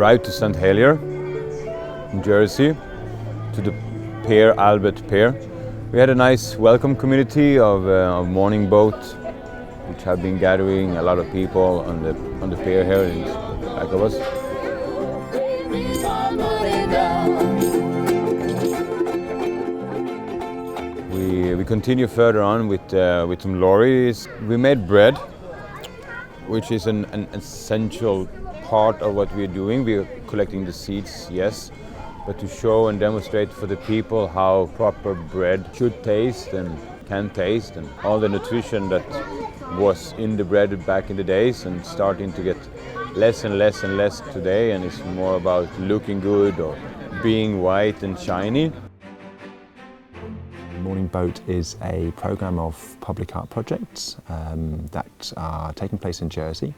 Arrived to St. Helier in Jersey, to the pier, Albert Pier. We had a nice welcome community of morning boat, which have been gathering a lot of people on the pier here in back of us. We continue further on with some lorries. We made bread, which is an essential part of what we're doing. We're collecting the seeds, yes, but to show and demonstrate for the people how proper bread should taste and can taste, and all the nutrition that was in the bread back in the days and starting to get less and less and less today, and it's more about looking good or being white and shiny. Morning Boat is a programme of public art projects that are taking place in Jersey,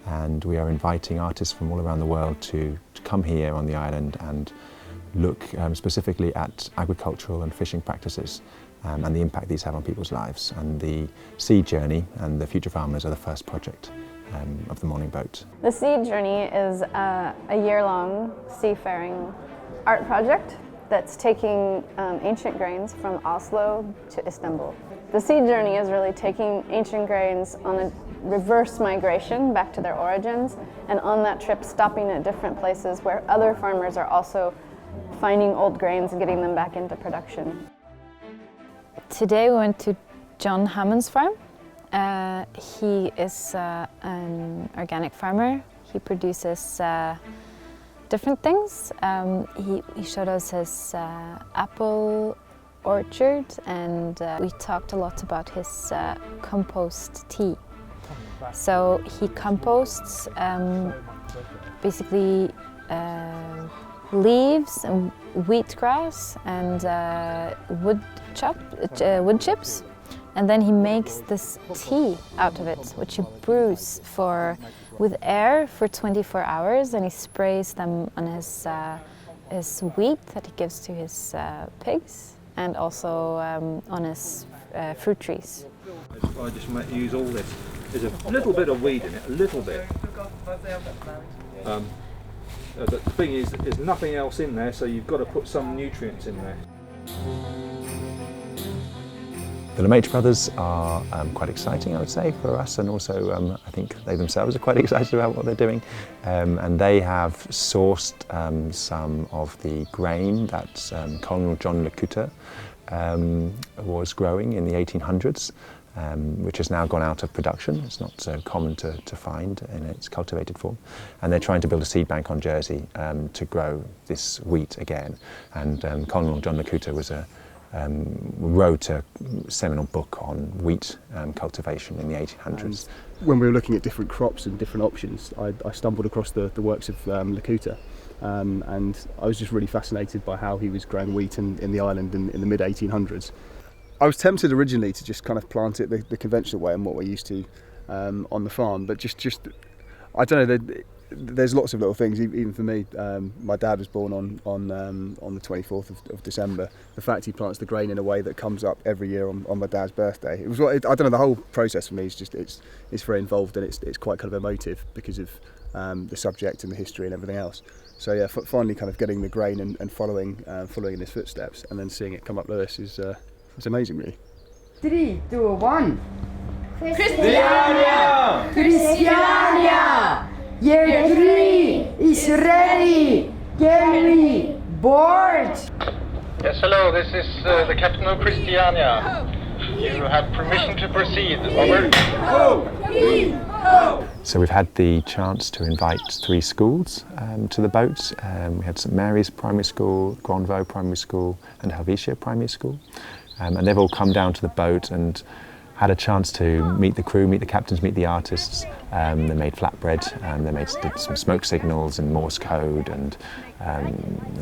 and we are inviting artists from all around the world to come here on the island and look specifically at agricultural and fishing practices and the impact these have on people's lives. And the Seed Journey and the Futurefarmers are the first project of the Morning Boat. The Seed Journey is a year-long seafaring art project that's taking ancient grains from Oslo to Istanbul. The Seed Journey is really taking ancient grains on a reverse migration back to their origins, and on that trip stopping at different places where other farmers are also finding old grains and getting them back into production. Today we went to John Hammond's farm. He is an organic farmer. He produces different things. He showed us his apple orchard, and we talked a lot about his compost tea. So he composts basically leaves and wheatgrass and wood chips, and then he makes this tea out of it, which he brews with air for 24 hours, and he sprays them on his wheat that he gives to his pigs, and also on his fruit trees. I just use all this. There's a little bit of weed in it, a little bit. The thing is, there's nothing else in there, so you've got to put some nutrients in there. The LeMaitre brothers are quite exciting, I would say, for us, and also I think they themselves are quite excited about what they're doing. And they have sourced some of the grain that Colonel John Le Couteur was growing in the 1800s, which has now gone out of production. It's not so common to find in its cultivated form. And they're trying to build a seed bank on Jersey to grow this wheat again. And Colonel John Le Couteur wrote a seminal book on wheat cultivation in the 1800s. And when we were looking at different crops and different options, I stumbled across the works of Le Couteur, and I was just really fascinated by how he was growing wheat in the island in the mid-1800s. I was tempted originally to just kind of plant it the conventional way and what we're used to on the farm, but just I don't know. There's lots of little things. Even for me, my dad was born on the 24th of December. The fact he plants the grain in a way that comes up every year on my dad's birthday. I don't know. The whole process for me is just it's very involved, and it's quite kind of emotive because of the subject and the history and everything else. So yeah, finally kind of getting the grain and following in his footsteps, and then seeing it come up Lewis is. It's amazing, really. 3, 2, 1. Christiania! Christiania! Year 3 is ready! Get board! Yes, hello, this is the captain of Christiania. You have permission to proceed. Over. So we've had the chance to invite 3 schools to the boat. We had St Mary's Primary School, Grandvaux Primary School and Helvetia Primary School. And they've all come down to the boat and had a chance to meet the crew, meet the captains, meet the artists. They made flatbread, did some smoke signals and Morse code and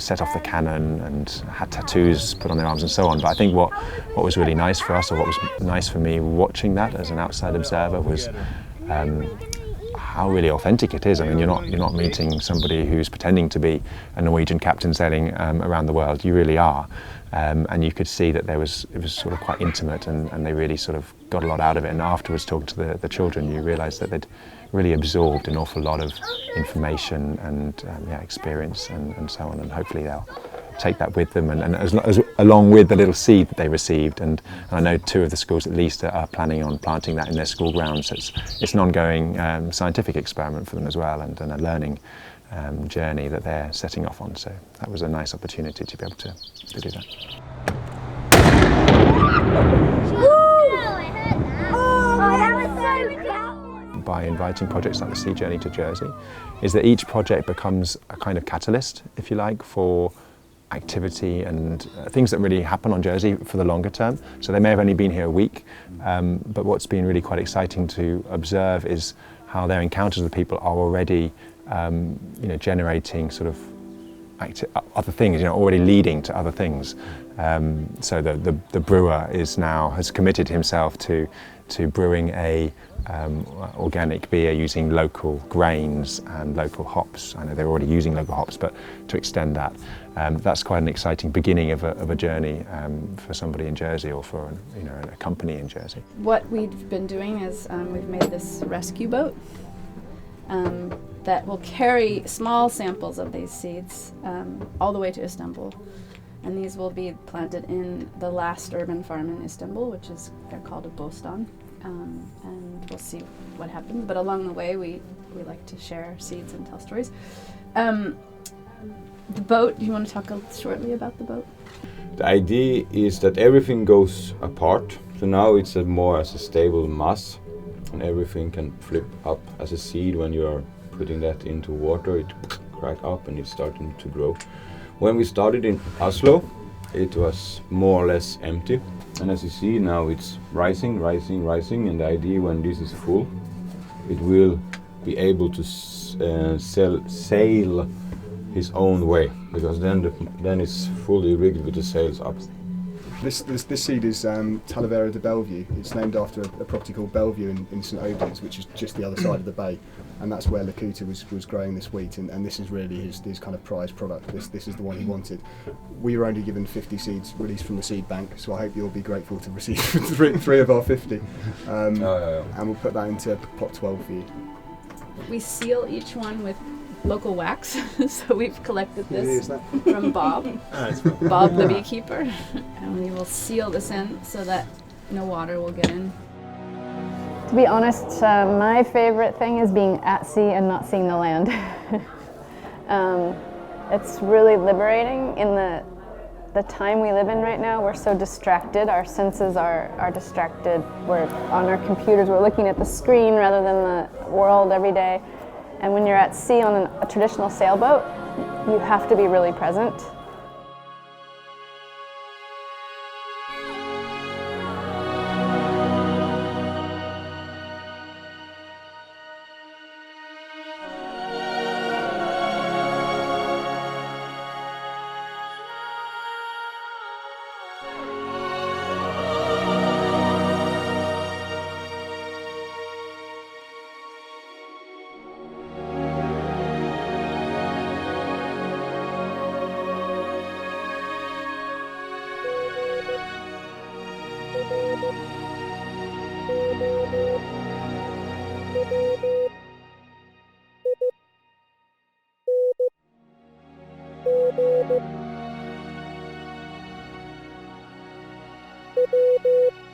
set off the cannon and had tattoos put on their arms and so on. But I think what was really nice for us, or what was nice for me watching that as an outside observer, was how really authentic it is. I mean, you're not meeting somebody who's pretending to be a Norwegian captain sailing around the world. You really are. And you could see that it was sort of quite intimate, and they really sort of got a lot out of it. And afterwards, talking to the children, you realise that they'd really absorbed an awful lot of information and experience and so on. And hopefully they'll take that with them, and as along with the little seed that they received. And I know 2 of the schools at least are planning on planting that in their school grounds. So it's an ongoing scientific experiment for them as well, and a learning journey that they're setting off on. So that was a nice opportunity to be able to do that. By inviting projects like the Sea Journey to Jersey, is that each project becomes a kind of catalyst, if you like, for activity and things that really happen on Jersey for the longer term. So they may have only been here a week, but what's been really quite exciting to observe is how their encounters with people are already generating sort of other things, already leading to other things. So the brewer has committed himself to brewing a organic beer using local grains and local hops. I know they're already using local hops, but to extend that, that's quite an exciting beginning of a journey for somebody in Jersey, or for a company in Jersey. What we've been doing is we've made this rescue boat that will carry small samples of these seeds all the way to Istanbul. And these will be planted in the last urban farm in Istanbul, which is called a bostan. And we'll see what happens. But along the way, we like to share seeds and tell stories. The boat, do you want to talk shortly about the boat? The idea is that everything goes apart. So now it's more as a stable mass, and everything can flip up as a seed. When you are putting that into water, it crack up and it's starting to grow. When we started in Oslo, it was more or less empty. And as you see now, it's rising, and the idea, when this is full, it will be able to sail his own way, because then it's fully rigged with the sails up. This seed is Talavera de Bellevue. It's named after a property called Bellevue in St Odins, which is just the other side of the bay, and that's where Lakuta was growing this wheat, and this is really his kind of prize product. This is the one he wanted. We were only given 50 seeds released from the seed bank, so I hope you'll be grateful to receive three of our 50. And we'll put that into pot 12 for you. We seal each one with local wax, so we've collected this from Bob, Bob the beekeeper, and we will seal this in so that no water will get in. To be honest, my favorite thing is being at sea and not seeing the land. It's really liberating in the time we live in right now. We're so distracted, our senses are distracted. We're on our computers, we're looking at the screen rather than the world every day. And when you're at sea on a traditional sailboat, you have to be really present. Thank you.